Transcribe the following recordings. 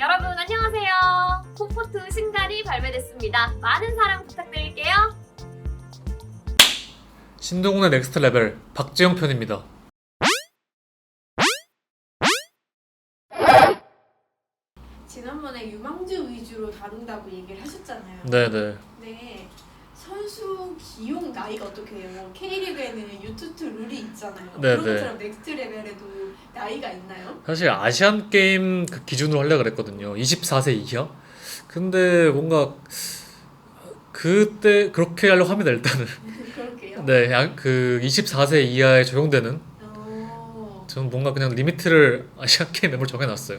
여러분 안녕하세요. 콤포트 신갈이 발매됐습니다. 많은 사랑 부탁드릴게요. 신동훈의 넥스트 레벨 박재영 편입니다. 지난번에 유망주 위주로 다룬다고 얘기를 하셨잖아요. 네네. 네. 선수 기용 나이가 어떻게 해요? K리그에는 유투투 룰이 있잖아요. 네, 그런 네. 것처럼 넥스트 레벨에도 나이가 있나요? 사실 아시안 게임 그 기준으로 하려고 그랬거든요. 24세 이하. 근데 뭔가 그때 그렇게 하려고 합니다. 일단은. 그럴게요. 네, 그 24세 이하에 적용되는. 저는 뭔가 그냥 리미트를 아시안 게임 멤버로 정해놨어요.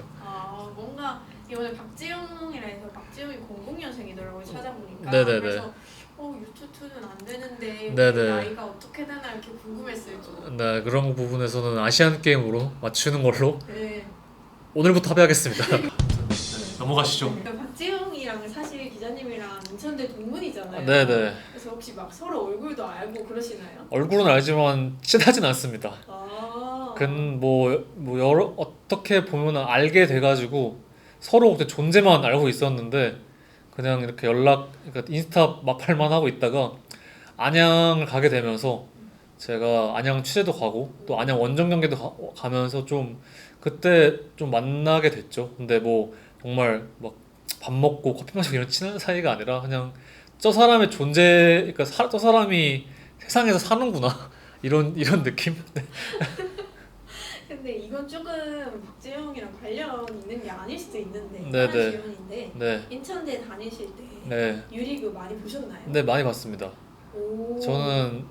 뭔가 이번에 박지영이라 해서 박지영이 00년생이더라고요. 찾아보니까. 네네네. 그래서 유투투는 안 되는데 네네. 나이가 어떻게 되나 이렇게 궁금했어요. 좀. 네, 그런 부분에서는 아시안 게임으로 맞추는 걸로 네. 오늘부터 합의하겠습니다. 넘어가시죠. 박지영이랑 사실 기자님이랑 인천대 동문이잖아요. 네네. 그래서 혹시 막 서로 얼굴도 알고 그러시나요? 얼굴은 알지만 친하진 않습니다. 뭐 여러 어떻게 보면 알게 돼가지고 서로 그때 존재만 알고 있었는데 그냥 이렇게 그러니까 인스타 마팔만 하고 있다가 안양을 가게 되면서 제가 안양 취재도 가고 또 안양 원정 경기도 가면서 좀 그때 좀 만나게 됐죠. 근데 뭐 정말 막 밥 먹고 커피 마시고 이런 친한 사이가 아니라 그냥 저 사람의 존재, 그러니까 저 사람이 세상에서 사는구나 이런 느낌. 근데 이건 조금 박지영이랑 관련 있는 게 아닐 수도 있는데 네네. 다른 질문인데 네, 인천대 다니실 때 네, 유리그 많이 보셨나요? 네 많이 봤습니다. 오. 저는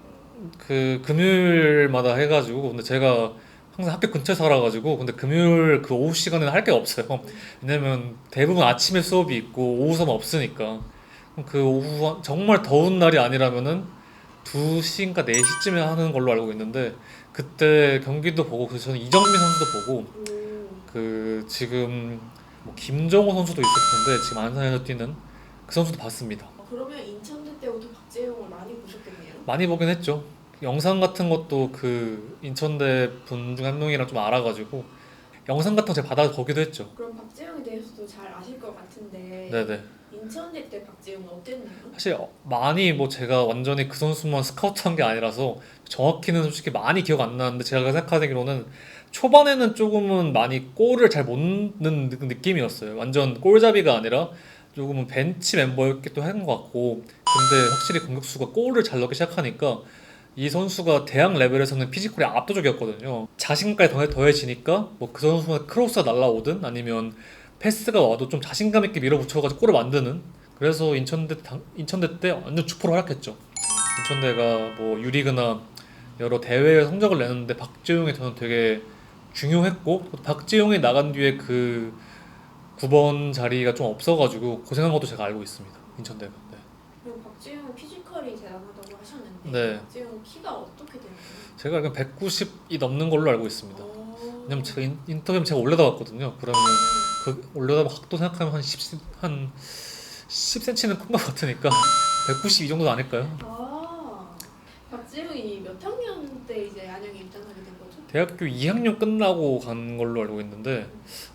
그 금요일마다 해가지고 근데 제가 항상 학교 근처에 살아가지고 근데 금요일 그 오후 시간에는 할 게 없어요. 왜냐면 대부분 아침에 수업이 있고 오후 수업 없으니까 그 오후 정말 더운 날이 아니라면은 2시인가 4시쯤에 하는 걸로 알고 있는데 그때 경기도 보고 그래서 저는 이정민 선수도 보고 오. 그 지금 뭐 김정호 선수도 있을 텐데 지금 안산에서 뛰는 그 선수도 봤습니다. 그러면 인천대 때부터 박지영을 많이 보셨겠네요. 많이 보긴 했죠. 영상 같은 것도 그 인천대 분 중 한 명이랑 좀 알아가지고 영상 같은 거 제가 받아 보기도 했죠. 그럼 박지영에 대해서도 잘 아실 것 같은데 네네. 인천대 때 박지영은 어땠나요? 사실 많이 뭐 제가 완전히 그 선수만 스카우트한 게 아니라서 정확히는 솔직히 많이 기억 안 나는데 제가 생각하기로는 초반에는 조금은 많이 골을 잘 못 넣는 느낌이었어요. 완전 골잡이가 아니라 조금은 벤치 멤버였기도 한 것 같고 근데 확실히 공격수가 골을 잘 넣기 시작하니까 이 선수가 대학 레벨에서는 피지컬이 압도적이었거든요. 자신감까지 더해지니까 뭐 그 선수가 크로스가 날라오든 아니면 패스가 와도 좀 자신감 있게 밀어붙여가지고 골을 만드는 그래서 인천대 때 완전 주포로 활약했죠. 인천대가 뭐 유리그나 여러 대회에 성적을 내는데 박지용이 저는 되게 중요했고 또 박지용이 나간 뒤에 그 9번 자리가 좀 없어가지고 고생한 것도 제가 알고 있습니다. 인천대가. 네. 그리고 박지영 피지컬이 대단하다고 하셨는데 네. 박지영 키가 어떻게 되나요? 제가 알기로는 190이 넘는 걸로 알고 있습니다. 오. 왜냐면 제가 인터뷰 제가 올려다 봤거든요. 그러면 그 올려다 각도 생각하면 한 10cm는 큰 것 같으니까 190 이 정도 아닐까요? 박지영이 몇 학년 때 이제 안양에 입단하게 된 거죠? 대학교 2학년 끝나고 간 걸로 알고 있는데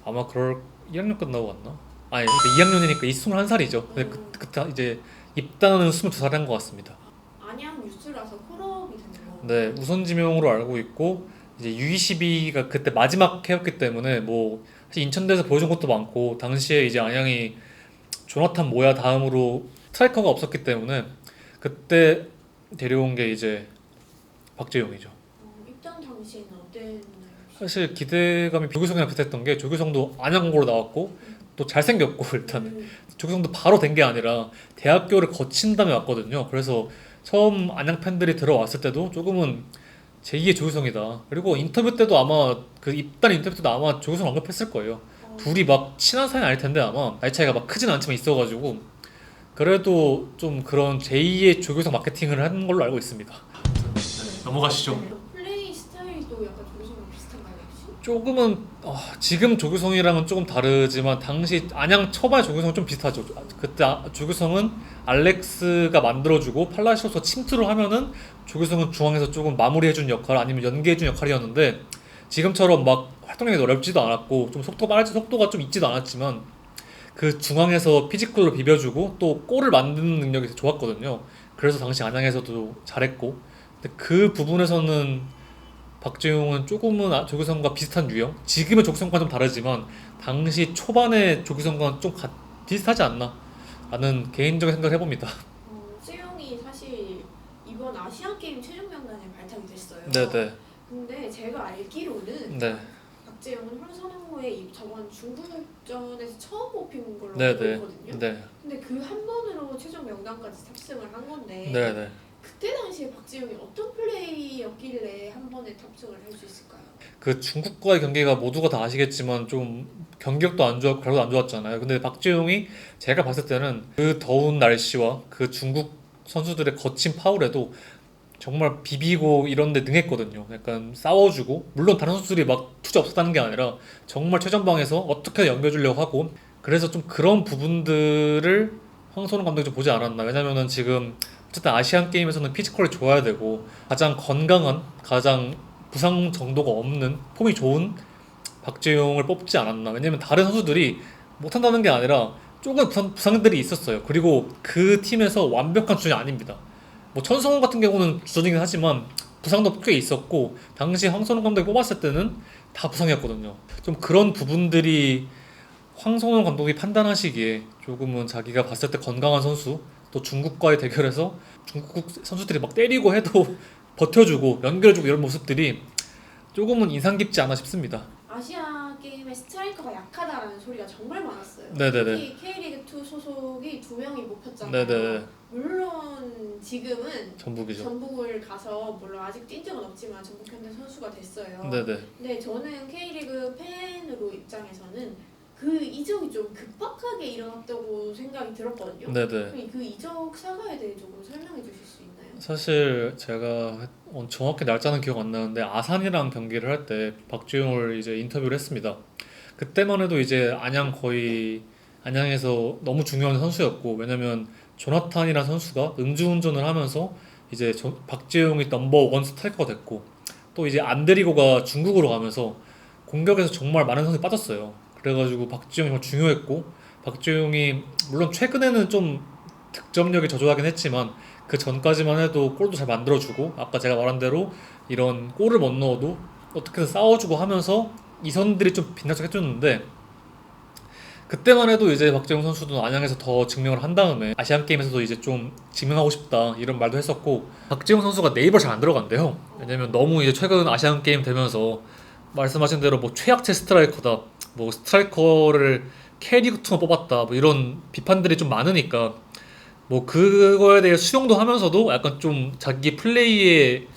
아마 2학년 끝나고 갔나? 아니 그러니까 2학년이니까 21살이죠. 근데 그때 이제 입단은 22살 한 것 같습니다. 안양 유스라서 콜업이 됐네요. 네, 우선 지명으로 알고 있고 이제 U22가 그때 마지막 해였기 때문에 뭐 사실 인천대에서 보여준 것도 많고 당시에 이제 안양이 조나탄 모야 다음으로 스트라이커가 없었기 때문에 그때 데려온 게 이제 박재용이죠. 입단 당시에는 어땠나요? 사실 기대감이 조규성이랑 비슷했던 게 조규성도 안양고로 나왔고 또 잘생겼고 일단 조규성도 바로 된 게 아니라 대학교를 거친 다음에 왔거든요. 그래서 처음 안양 팬들이 들어왔을 때도 조금은 제2의 조규성이다. 그리고 인터뷰 때도 아마 그 입단 인터뷰 때도 아마 조규성 언급했을 거예요. 둘이 막 친한 사이는 아닐 텐데 아마 나이 차이가 막 크진 않지만 있어가지고 그래도 좀 그런 제2의 조규성 마케팅을 한 걸로 알고 있습니다. 넘어가시죠. 플레이 스타일도 약간 조규성이랑 비슷한가요 혹시? 조금은 지금 조규성이랑은 조금 다르지만 당시 안양 초반 조규성은 좀 비슷하죠. 그때 조규성은 알렉스가 만들어주고 팔라시오서 침투를 하면은 조규성은 중앙에서 조금 마무리해준 역할 아니면 연계해준 역할이었는데 지금처럼 막 활동량이 어렵지도 않았고 좀 속도가 좀 있지도 않았지만 그 중앙에서 피지컬로 비벼주고 또 골을 만드는 능력이 되게 좋았거든요. 그래서 당시 안양에서도 잘했고, 근데 그 부분에서는 박재용은 조금은 조규성과 비슷한 유형. 지금의 조규성과는 좀 다르지만 당시 초반의 조규성과는 좀 비슷하지 않나 라는 개인적인 생각을 해봅니다. 수영이 사실 이번 아시안 게임 최종 명단에 발탁이 됐어요. 네네. 근데 제가 알기로는 네. 박재영은 황선홍호의 저번 중국전에서 처음 뽑힌 걸로 알고 네네. 있거든요. 네. 근데 그 한 번으로 최종 명단까지 탑승을 한 건데 네네. 그때 당시에 박재영이 어떤 플레이였길래 한 번에 탑승을 할 수 있을까요? 그 중국과의 경기가 모두가 다 아시겠지만 좀 경기력도 안 좋았고 결과도 안 좋았잖아요. 근데 박재용이 제가 봤을 때는 그 더운 날씨와 그 중국 선수들의 거친 파울에도 정말 비비고 이런 데 능했거든요. 약간 싸워주고, 물론 다른 선수들이 막 투지 없었다는 게 아니라 정말 최전방에서 어떻게 연결주려고 하고, 그래서 좀 그런 부분들을 황선홍 감독이 좀 보지 않았나. 왜냐면은 지금 어쨌든 아시안 게임에서는 피지컬이 좋아야 되고 가장 건강한, 가장 부상 정도가 없는, 폼이 좋은 박재용을 뽑지 않았나. 왜냐면 다른 선수들이 못한다는 게 아니라 조금 부상들이 있었어요. 그리고 그 팀에서 완벽한 수준이 아닙니다. 뭐 천성훈 같은 경우는 주전이긴 하지만 부상도 꽤 있었고, 당시 황선홍 감독이 뽑았을 때는 다 부상이었거든요. 좀 그런 부분들이 황선홍 감독이 판단하시기에 조금은 자기가 봤을 때 건강한 선수, 또 중국과의 대결에서 중국 선수들이 막 때리고 해도 버텨주고 연결해주고 이런 모습들이 조금은 인상 깊지 않아 싶습니다. 아시아 게임의 스트라이커가 약하다라는 소리가 정말 많았어요. 네네네. 특히 K리그2 소속이 2명이 못 폈잖아요. 네네. 물론 지금은 전북이죠. 전북을 가서 물론 아직 뛴 적은 없지만 전북 현대 선수가 됐어요. 네네. 근데 저는 K리그 팬으로 입장에서는 그 이적이 좀 급박하게 일어났다고 생각이 들었거든요. 네네. 그 이적 사과에 대해 조금 설명해 주실 수 있나요? 사실 제가 정확히 날짜는 기억 안 나는데 아산이랑 경기를 할 때 박주영을 이제 인터뷰를 했습니다. 그때만 해도 이제 안양에서 너무 중요한 선수였고, 왜냐면 조나탄이라는 선수가 음주운전을 하면서 이제 박주영이 넘버 원 스트라이커가 됐고, 또 이제 안드리고가 중국으로 가면서 공격에서 정말 많은 선수가 빠졌어요. 그래가지고 박주영이 정말 중요했고, 박주영이 물론 최근에는 좀 득점력이 저조하긴 했지만 그 전까지만 해도 골도 잘 만들어주고, 아까 제가 말한 대로 이런 골을 못 넣어도 어떻게든 싸워주고 하면서 이선들이 좀 빛나게 해줬는데, 그때만 해도 이제 박재용 선수도 안양에서 더 증명을 한 다음에 아시안 게임에서도 이제 좀 증명하고 싶다 이런 말도 했었고, 박재용 선수가 네이버 잘 안 들어간대요. 왜냐면 너무 이제 최근 아시안 게임 되면서 말씀하신 대로 뭐 최약체 스트라이커다, 뭐 스트라이커를 K리그2만 뽑았다, 뭐 이런 비판들이 좀 많으니까 뭐 그거에 대해 수용도 하면서도 약간 좀 자기 플레이에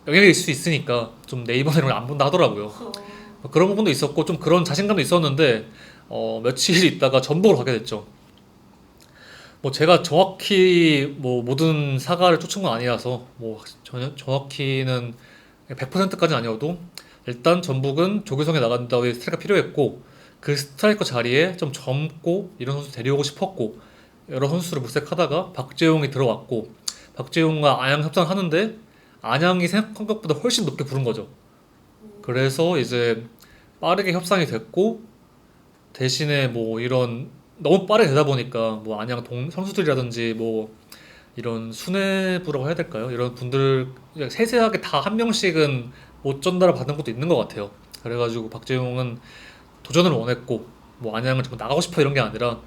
영향이 있을 수 있으니까 좀 네이버는 이런 걸 안 본다 하더라고요. 뭐 그런 부분도 있었고 좀 그런 자신감도 있었는데 며칠 있다가 전북으로 가게 됐죠. 뭐 제가 정확히 뭐 모든 사과를 쫓은 건 아니라서 뭐 정확히는 100%까지는 아니어도 일단 전북은 조규성이 나간 다음에 스트라이커가 필요했고, 그 스트라이커 자리에 좀 젊고 이런 선수 데려오고 싶었고, 여러 선수를 물색하다가 박재용이 들어왔고, 박재용과 안양 협상하는데 안양이 생각한 것보다 훨씬 높게 부른 거죠. 그래서 이제 빠르게 협상이 됐고, 대신에 뭐 이런 너무 빠르게 되다 보니까 뭐 안양 선수들이라든지 뭐 이런 수뇌부라고 해야 될까요? 이런 분들 세세하게 다 한 명씩은 못 전달을 받은 것도 있는 것 같아요. 그래가지고 박재용은 도전을 원했고, 뭐 안양을 정말 나가고 싶어 이런 게 아니라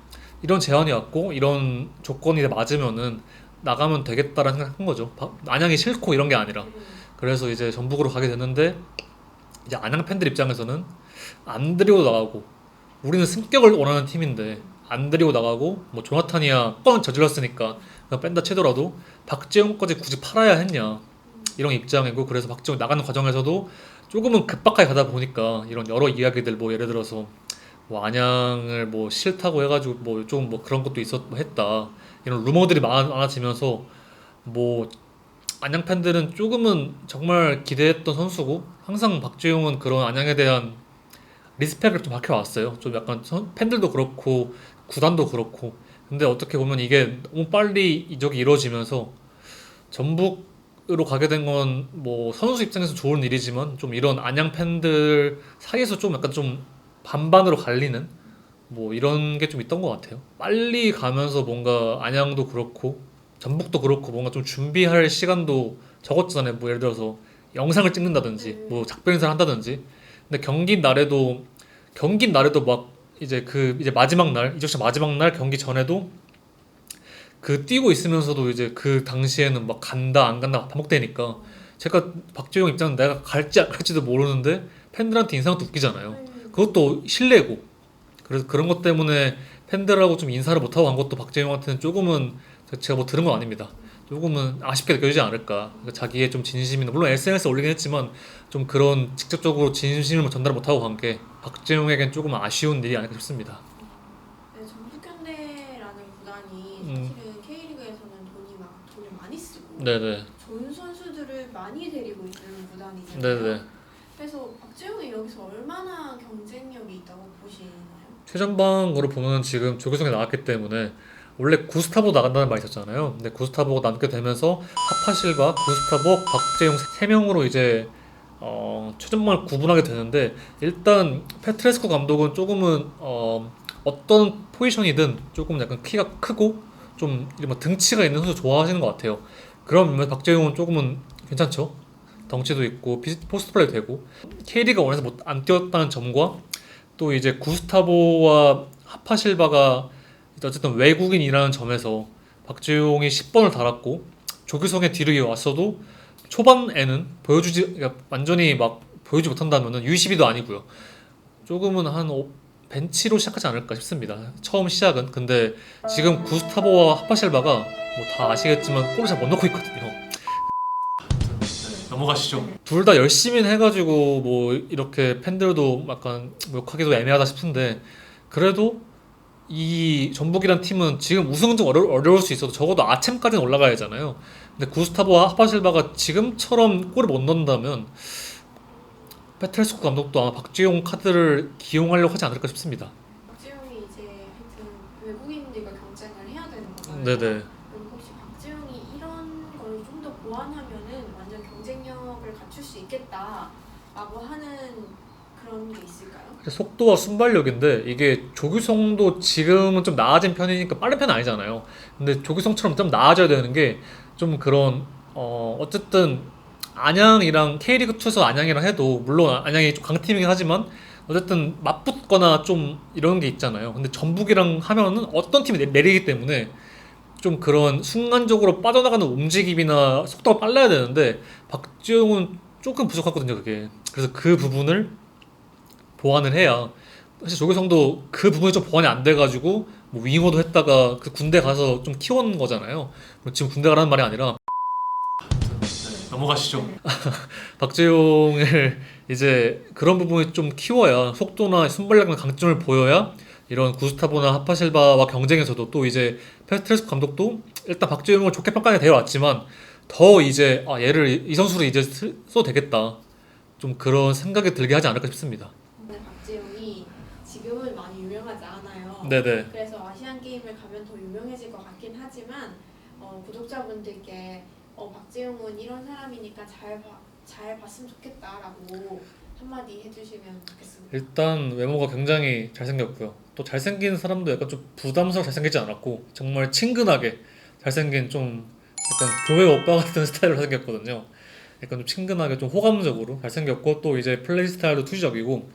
이런 제안이 왔고 이런 조건이 맞으면은 나가면 되겠다라는 생각을 한 거죠. 안양이 싫고 이런 게 아니라. 그래서 이제 전북으로 가게 됐는데, 이제 안양 팬들 입장에서는 안 데리고 나가고, 우리는 승격을 원하는 팀인데 안 데리고 나가고 뭐 조나탄이야 뻔 저질렀으니까 그냥 뺀다 치더라도 박재용까지 굳이 팔아야 했냐 이런 입장이고, 그래서 박재용 나가는 과정에서도 조금은 급박하게 가다 보니까 이런 여러 이야기들, 뭐 예를 들어서 뭐 안양을 뭐 싫다고 해가지고 뭐 좀 뭐 그런 것도 했다 이런 루머들이 많아지면서, 뭐 안양 팬들은 조금은 정말 기대했던 선수고, 항상 박재용은 그런 안양에 대한 리스펙을 좀 박혀왔어요. 좀 약간 팬들도 그렇고 구단도 그렇고. 근데 어떻게 보면 이게 너무 빨리 이적이 이루어지면서 전북으로 가게 된 건 뭐 선수 입장에서 좋은 일이지만 좀 이런 안양 팬들 사이에서 좀 약간 좀 반반으로 갈리는 뭐 이런 게 좀 있던 것 같아요. 빨리 가면서 뭔가 안양도 그렇고 전북도 그렇고 뭔가 좀 준비할 시간도 적었잖아요. 뭐 예를 들어서 영상을 찍는다든지 뭐 작별 인사를 한다든지. 근데 경기 날에도 막 이제 마지막 날 이적 시 마지막 날 경기 전에도 그 뛰고 있으면서도 이제 그 당시에는 막 간다 안 간다 반복되니까 제가 박주영 입장은 내가 갈지 안 갈지도 모르는데 팬들한테 인상도 웃기잖아요. 그것도 실례고 그래서 그런 것 때문에 팬들하고 좀 인사를 못하고 간 것도 박재용한테는 조금은 제가 뭐 들은 건 아닙니다. 조금은 아쉽게 느껴지지 않을까. 그러니까 자기의 좀 진심이나 물론 SNS에 올리긴 했지만 좀 그런 직접적으로 진심을 전달 못하고 간 게 박재용에겐 조금 아쉬운 일이 아닐까 싶습니다. 네, 전북현대라는 구단이 음. 사실은 K리그에서는 돈을 많이 쓰고 네네. 좋은 선수들을 많이 데리고 있는 구단이잖아요. 네네. 그래서 박재용이 여기서 얼마나 경쟁력이 있다고 보시나요? 최전방으로 보면 지금 조규성이 나왔기 때문에 원래 구스타보 나간다는 말이 있었잖아요. 근데 구스타보가 남게 되면서 하파실바, 구스타보, 박재용 세 명으로 이제 최전방을 구분하게 되는데 일단 페트레스코 감독은 조금은 어떤 포지션이든 조금 약간 키가 크고 좀 이런 등치가 있는 선수 좋아하시는 것 같아요. 그런 면에서 박재용은 조금은 괜찮죠. 덩치도 있고 포스트 플레이 되고 K리가 원해서 안 뛰었다는 점과 또 이제 구스타보와 하파실바가 어쨌든 외국인이라는 점에서 박주용이 10번을 달았고 조규성의 뒤를 이어왔어도 초반에는 그러니까 완전히 막 보여주지 못한다면은 U12도 아니고요. 조금은 벤치로 시작하지 않을까 싶습니다. 처음 시작은. 근데 지금 구스타보와 하파실바가 뭐 다 아시겠지만 골을 잘 못 넣고 있거든요. 넘어가시죠. 둘 다 열심히 해가지고 뭐 이렇게 팬들도 약간 욕하기도 애매하다 싶은데 그래도 이 전북이란 팀은 지금 우승은 좀 어려울 수 있어도 적어도 아챔까지는 올라가야 하잖아요. 근데 구스타보와 하파실바가 지금처럼 골을 못 넣는다면 페트레스코 감독도 아마 박주용 카드를 기용하려고 하지 않을까 싶습니다. 박재용이 이제 하여튼 외국인들과 경쟁을 해야 되는 거잖아요. 네네. 그럼 혹시 박재용이 이런 걸 좀 더 보완하면은 완전 경쟁력을 갖출 수 있겠다라고 하는 그런 게 있을까요? 속도와 순발력인데 이게 조규성도 지금은 좀 나아진 편이니까 빠른 편은 아니잖아요. 근데 조규성처럼 좀 나아져야 되는 게 좀 그런 어쨌든 안양이랑 K리그2에서 안양이랑 해도 물론 안양이 좀 강팀이긴 하지만 어쨌든 맞붙거나 좀 이런 게 있잖아요. 근데 전북이랑 하면은 어떤 팀이 내리기 때문에 좀 그런 순간적으로 빠져나가는 움직임이나 속도가 빨라야 되는데 박주영은 조금 부족하거든요, 그게. 그래서 그 부분을 보완을 해야 사실 조규성도 그 부분이 좀 보완이 안 돼가지고 뭐 윙어도 했다가 그 군대 가서 좀 키워놓은 거잖아요. 지금 군대 가라는 말이 아니라 넘어가시죠. 박재용을 이제 그런 부분이 좀 키워야 속도나 순발력이나 강점을 보여야 이런 구스타보나 하파실바와 경쟁에서도 또 이제 페트레스코 감독도 일단 박재용을 좋게 평가해 대해왔지만 더 이제 이 선수를 이제 써도 되겠다 좀 그런 생각이 들게 하지 않을까 싶습니다. 근데 박재용이 지금은 많이 유명하지 않아요. 네네. 그래서 아시안 게임을 가면 더 유명해질 것 같긴 하지만 구독자분들께 박재용은 이런 사람이니까 잘 봤으면 좋겠다라고 한마디 해주시면 좋겠습니다. 일단 외모가 굉장히 잘생겼고요. 또 잘생긴 사람도 약간 좀 부담스럽게 잘생기지 않았고 정말 친근하게 잘생긴 좀 약간 교회 오빠 같은 스타일로 잘생겼거든요. 약간 좀 친근하게 좀 호감적으로 잘생겼고 또 이제 플레이 스타일도 투지적이고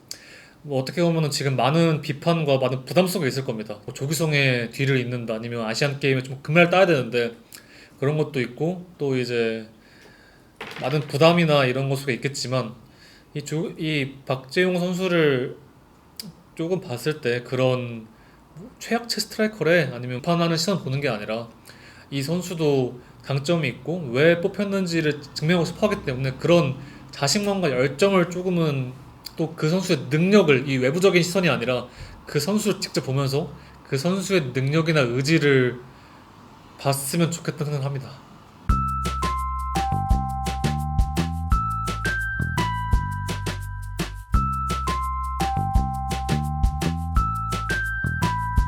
뭐 어떻게 보면은 지금 많은 비판과 많은 부담 속에 있을 겁니다. 뭐 조규성의 뒤를 잇는다 아니면 아시안 게임에 좀 금메달 따야 되는데 그런 것도 있고 또 이제 많은 부담이나 이런 것 속에 있겠지만 이 박재용 선수를 조금 봤을 때 그런 최악체 스트라이커래 아니면 비판하는 시선 보는 게 아니라 이 선수도 강점이 있고 왜 뽑혔는지를 증명하고 싶어 하기 때문에 그런 자신감과 열정을 조금은 또 그 선수의 능력을 이 외부적인 시선이 아니라 그 선수를 직접 보면서 그 선수의 능력이나 의지를 봤으면 좋겠다는 생각을 합니다.